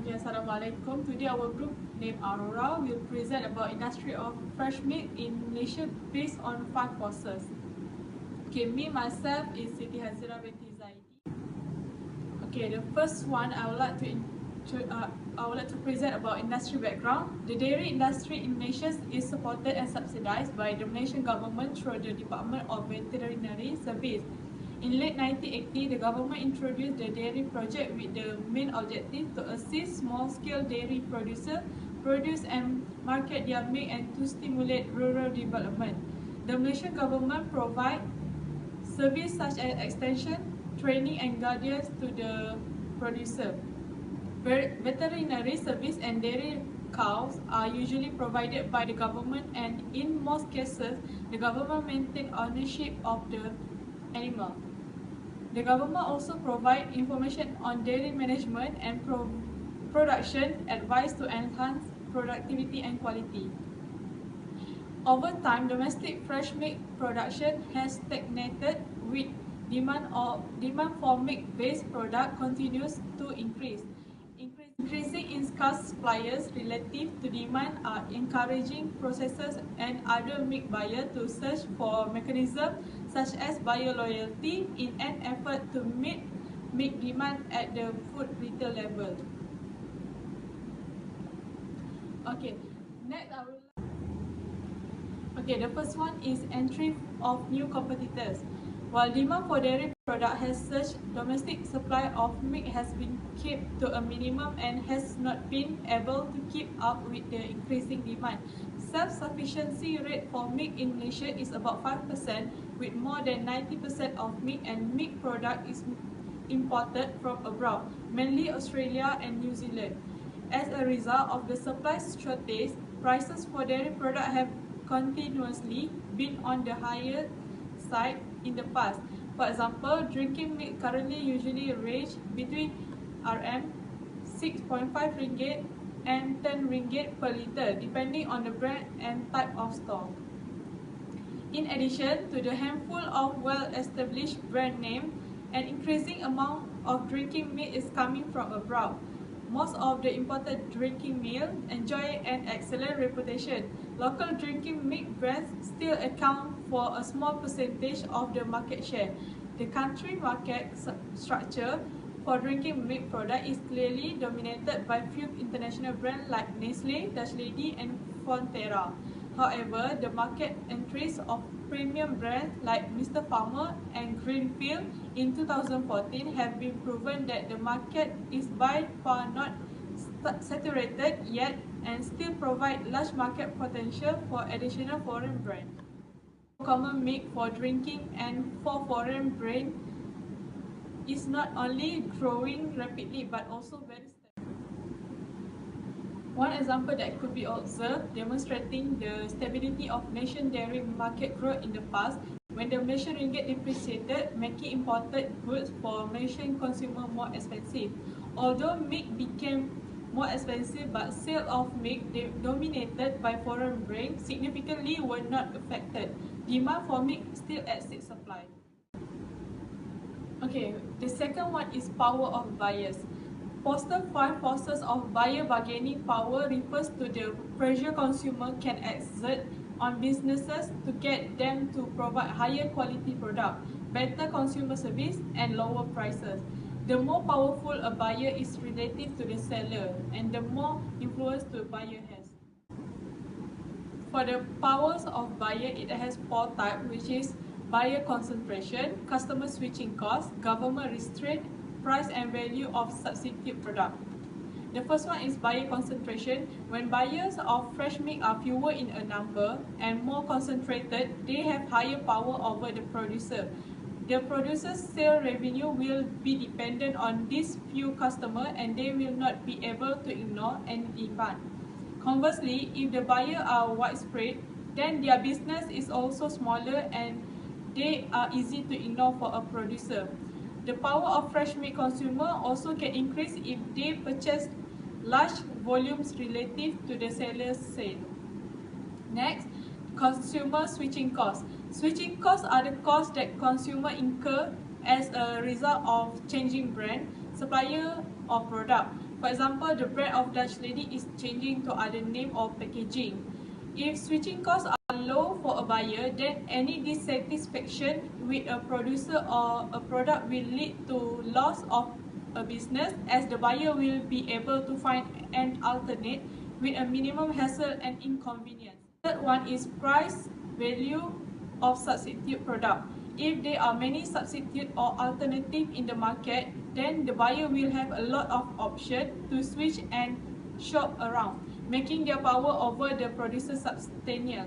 Okay, Assalamualaikum. Today our group named Aurora will present about industry of fresh meat in Malaysia based on 5 forces. Okay, me myself is Siti Hazira binti Zaidi. Okay, the first one I would like to present about industry background. The dairy industry in Malaysia is supported and subsidized by the Malaysian government through the Department of Veterinary Service. In late 1980, the government introduced the dairy project with the main objective to assist small-scale dairy producers produce and market their milk and to stimulate rural development. The Malaysian government provides service such as extension, training and guidance to the producer. Veterinary service and dairy cows are usually provided by the government, and in most cases, the government maintains ownership of the animal. The government also provides information on dairy management and production advice to enhance productivity and quality. Over time, domestic fresh milk production has stagnated, with demand for milk-based products continues to increase. Increasing in scarce suppliers relative to demand are encouraging processors and other milk buyers to search for mechanisms such as buyer loyalty in an effort to meet milk demand at the food retail level. Okay, next the first one is entry of new competitors. While demand for dairy product has surged, domestic supply of milk has been kept to a minimum and has not been able to keep up with the increasing demand. Self-sufficiency rate for milk in Malaysia is about 5%, with more than 90% of milk and milk product is imported from abroad, mainly Australia and New Zealand. As a result of the supply shortage, prices for dairy product have continuously been on the higher side in the past. For example, drinking milk currently usually range between Rm6.5 ringgit and 10 ringgit per litre, depending on the brand and type of store. In addition to the handful of well-established brand names, an increasing amount of drinking milk is coming from abroad. Most of the imported drinking milk enjoy an excellent reputation. Local drinking milk brands still account for a small percentage of the market share. The country market structure for drinking milk product is clearly dominated by few international brands like Nestle, Dutch Lady and Fonterra. However, the market entries of premium brands like Mr. Farmer and Greenfield in 2014 have been proven that the market is by far not saturated yet and still provide large market potential for additional foreign brands. Common milk for drinking and for foreign brands is not only growing rapidly but also very steady. One example that could be observed demonstrating the stability of Malaysian dairy market growth in the past, when the Malaysian ringgit depreciated, making imported goods for Malaysian consumer more expensive. Although milk became more expensive, but sale of milk dominated by foreign brands significantly were not affected. Demand for milk still exceeds supply. Okay, the second one is power of buyers. Posted 5 forces of buyer bargaining power refers to the pressure consumer can exert on businesses to get them to provide higher quality product, better consumer service and lower prices. The more powerful a buyer is relative to the seller, and the more influence the buyer has. For the powers of buyer, it has 4 types, which is buyer concentration, customer switching cost, government restraint, price and value of substitute product. The first one is buyer concentration. When buyers of fresh milk are fewer in a number and more concentrated, they have higher power over the producer. The producer's sale revenue will be dependent on these few customers, and they will not be able to ignore any demand. Conversely, if the buyers are widespread, then their business is also smaller and they are easy to ignore for a producer. The power of fresh milk consumer also can increase if they purchase large volumes relative to the seller's sale. Next, consumer switching costs. Switching costs are the costs that consumer incur as a result of changing brand, supplier or product. For example, the brand of Dutch Lady is changing to other name or packaging. If switching costs are low for a buyer, then any dissatisfaction with a producer or a product will lead to loss of a business, as the buyer will be able to find an alternate with a minimum hassle and inconvenience. Third one is price value of substitute product. If there are many substitute or alternative in the market, then the buyer will have a lot of options to switch and shop around, making their power over the producer substantial.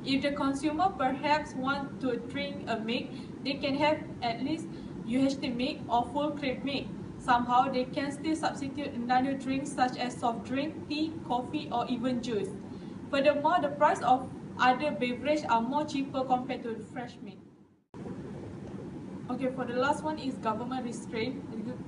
If the consumer perhaps want to drink a milk, they can have at least UHT milk or full cream milk. Somehow they can still substitute another drink such as soft drink, tea, coffee, or even juice. Furthermore, the price of other beverages are more cheaper compared to fresh milk. Okay, for the last one is government restraint.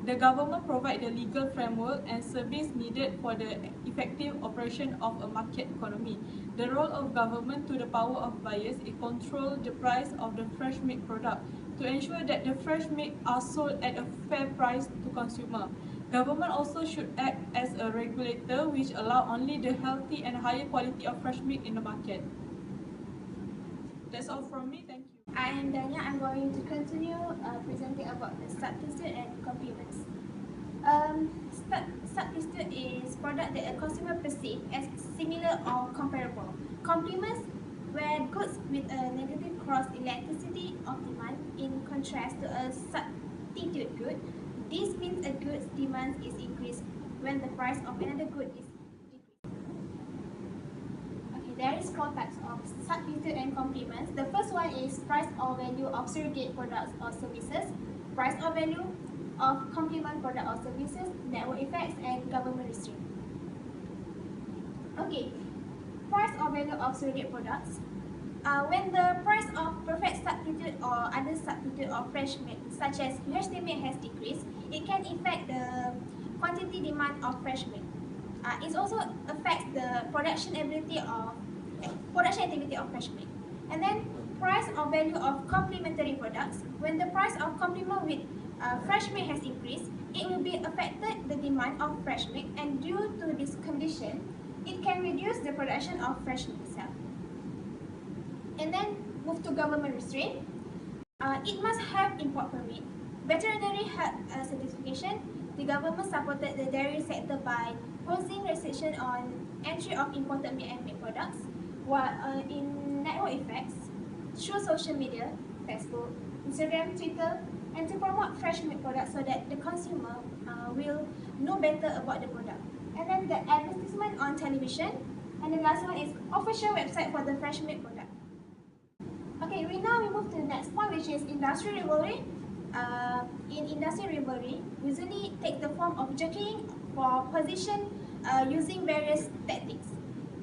The government provides the legal framework and service needed for the effective operation of a market economy. The role of government to the power of buyers is control the price of the fresh milk product to ensure that the fresh milk are sold at a fair price to consumer. Government also should act as a regulator which allow only the healthy and higher quality of fresh milk in the market. That's all from me. Thank you. I am Dania. I'm going to continue presenting about the substitute and complements. Substitute is product that a consumer perceives as similar or comparable. Complements where goods with a negative cross elasticity of demand in contrast to a substitute good. This means a good's demand is increased when the price of another good is there is four types of substitute and complements. The first one is price or value of surrogate products or services, price or value of complement product or services, network effects, and government restraint. Okay, price or value of surrogate products. When the price of perfect substitute or other substitute of fresh milk, such as UHT milk, has decreased, it can affect the quantity demand of fresh milk. It also affects the production activity of fresh milk. And then price or value of complementary products. When the price of complement with fresh milk has increased, it will be affected the demand of fresh milk, and due to this condition, it can reduce the production of fresh milk itself. And then move to government restraint. It must have import permit, veterinary health certification. The government supported the dairy sector by posing restriction on entry of imported milk and milk products, while in network effects, through social media, Facebook, Instagram, Twitter, and to promote fresh milk products so that the consumer will know better about the product. And then the advertisement on television, and the last one is official website for the fresh milk product. Okay, now we move to the next point, which is industry rivalry. In industry rivalry, usually take the form of jockeying for position using various tactics.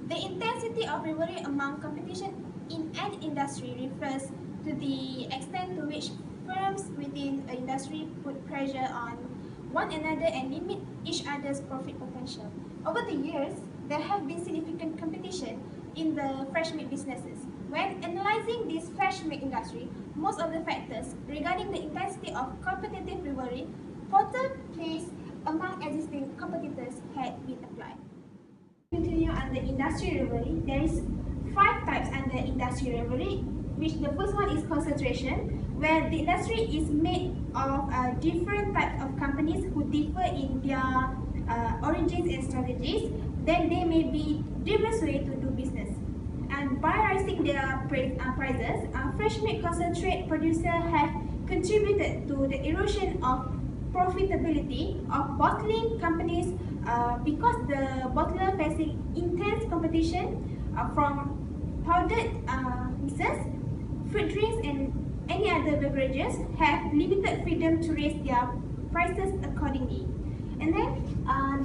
The intensity of rivalry among competition in an industry refers to the extent to which firms within an industry put pressure on one another and limit each other's profit potential. Over the years, there have been significant competition in the fresh meat businesses. When analyzing this fresh meat industry, most of the factors regarding the intensity of competitive rivalry, Porter place among existing competitors had been applied. Continue under industry rivalry, there is 5 types under industry rivalry, which the first one is concentration, where the industry is made of different types of companies who differ in their origins and strategies. Then they may be diverse way to do business. And by raising their prices, fresh meat concentrate producers have contributed to the erosion of profitability of bottling companies because the bottler facing intense competition from powdered mixes, fruit drinks, and any other beverages have limited freedom to raise their prices accordingly. And then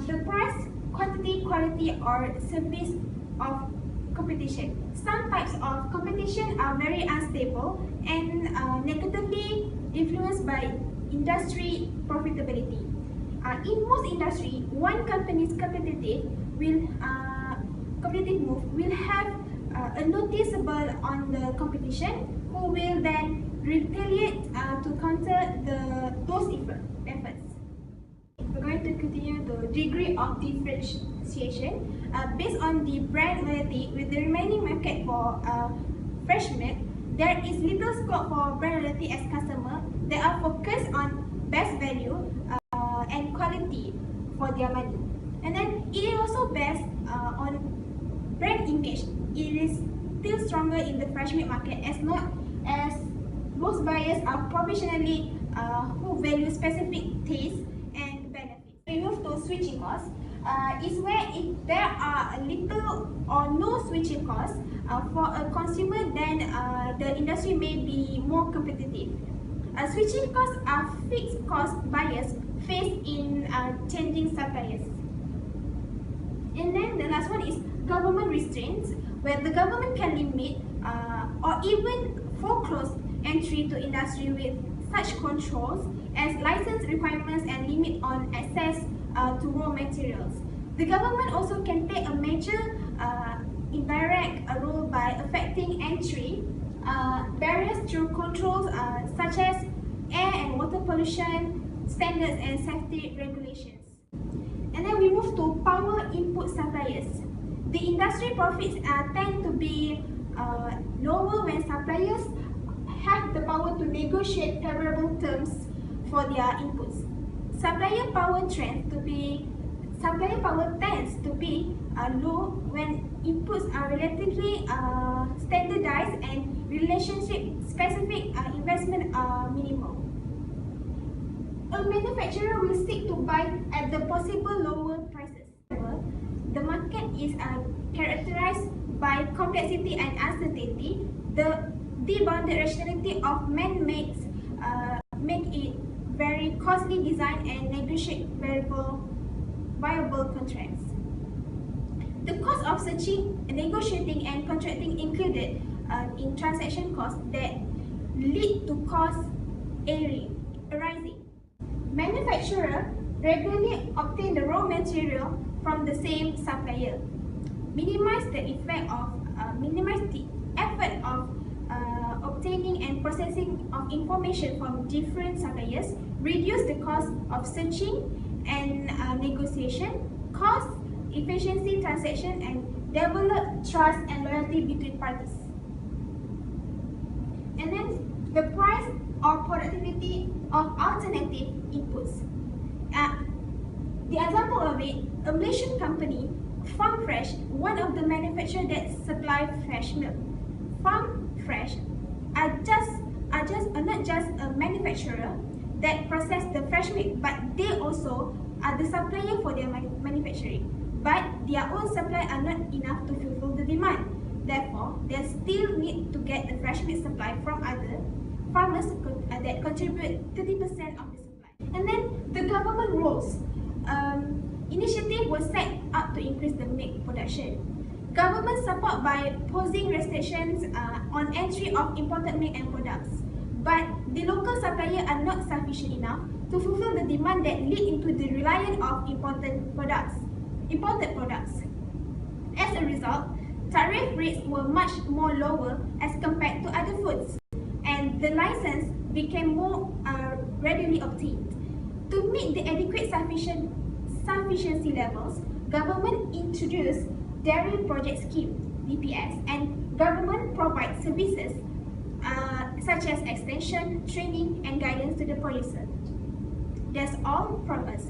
the price, quantity, quality, or service of competition. Some types of competition are very unstable and negatively influenced by industry profitability. In most industry, one company's competitive move will have a noticeable on the competition, who will then retaliate to counter those efforts. We're going going to continue the degree of differentiation based on the brand loyalty with the remaining market for fresh milk. There is little scope for brand loyalty as customers that are focused on best value and quality for their money. And then it is also based on brand image. It is still stronger in the fresh milk market as most buyers are professionally who value specific taste and benefits. We move to switching costs. Is where if there are a little or no switching costs for a consumer, then the industry may be more competitive. Switching costs are fixed cost buyers face in changing suppliers. And then the last one is government restraints, where the government can limit or even foreclose entry to industry with such controls as license requirements and limit on access to raw materials. The government also can take a major indirect role by affecting entry barriers through controls such as air and water pollution standards and safety regulations. And then we move to power input suppliers. The industry profits tend to be lower when suppliers have the power to negotiate favorable terms for their inputs. Supplier power tends to be low when inputs are relatively standardized and relationship-specific investment are minimal. A manufacturer will seek to buy at the possible lower prices. However, the market is characterized by complexity and uncertainty. The debounded rationality of man make it very costly design and negotiate viable contracts. The cost of searching, negotiating and contracting included in transaction costs that lead to costs arising. Manufacturer regularly obtain the raw material from the same supplier, minimize the effect of minimize the effort of obtaining and processing of information from different suppliers, reduce the cost of searching and negotiation, cost efficiency transaction, and develop trust and loyalty between parties. And then the price or productivity of alternative inputs. The example of it, a Malaysian company, Farm Fresh, one of the manufacturers that supply fresh milk. Farm Fresh are not just a manufacturer that process the fresh milk, but they also are the supplier for their manufacturing. But their own supply are not enough to fulfill the demand. Therefore, they still need to get the fresh milk supply from other farmers that contribute 30% of the supply. And then the government roles. Initiative was set up to increase the milk production. Government support by posing restrictions on entry of imported milk and products. But the local suppliers are not sufficient enough to fulfill the demand that lead into the reliance of imported products. As a result, tariff rates were much more lower as compared to other foods, and the license became more readily obtained. To meet the adequate sufficiency levels, government introduced Dairy Project Scheme (DPS), and government provides services such as extension, training, and guidance to the producer. That's all from us.